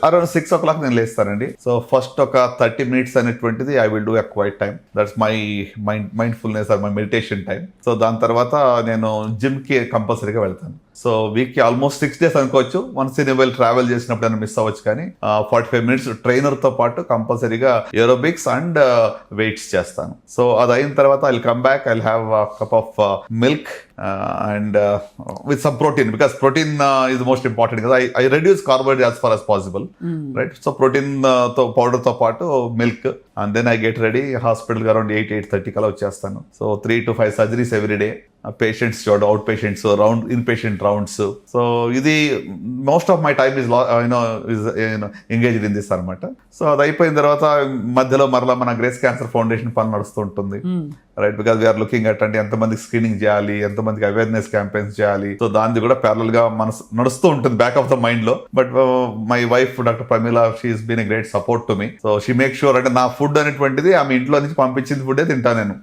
Around 6 o'clock నేను లేస్తానండి. So first ఒక 30 minutes అనేటువంటిది I will do a quiet time. That's my mindfulness or my meditation time. So దాని తర్వాత నేను gym కి కంపల్సరీగా వెళ్తాను. సో వీక్ కి ఆల్మోస్ట్ 6 days అనుకోవచ్చు. వన్స్ ఇన్ వెల్ ట్రావెల్ చేసినప్పుడు అయినా మిస్ అవ్వచ్చు, కానీ 45 minutes ట్రైనర్ తో పాటు కంపల్సరీగా ఏరోబిక్స్ అండ్ వెయిట్స్ చేస్తాను. సో అది అయిన తర్వాత I come back, I have cup of milk and with some protein, because protein is the most important, because I reduce carbohydrates as far as possible, right? So protein తో powder తో పాటు milk, and then I get ready. Hospital around 8:30 కల్లా వచ్చేస్తాను. So 3 to 5 surgeries every day. Patients చూడ, out patients, round in patient rounds. So ఇది most of my time is engaged in this అనమాట. So అది అయిపోయిన తర్వాత మధ్యలో మరలా మన గ్రేస్ క్యాన్సర్ ఫౌండేషన్ పని నడుస్తూ ఉంటుంది, right? Because we are looking at అంటే ఎంతమందికి స్క్రీనింగ్ చేయాలి, ఎంతమందికి అవేర్నెస్ క్యాంపెయిన్స్ చేయాలి. సో దాన్ని కూడా ప్యారల్ గా మన నడుస్తూ ఉంటుంది బ్యాక్ ఆఫ్ ద మైండ్ లో. But my wife doctor Pramila, she is been a great support to me. So she make sure అంటే నా ఫుడ్ అనేటువంటిది ఆమె ఇంట్లో నుంచి పంపించింది ఫుడే తింటా నేను.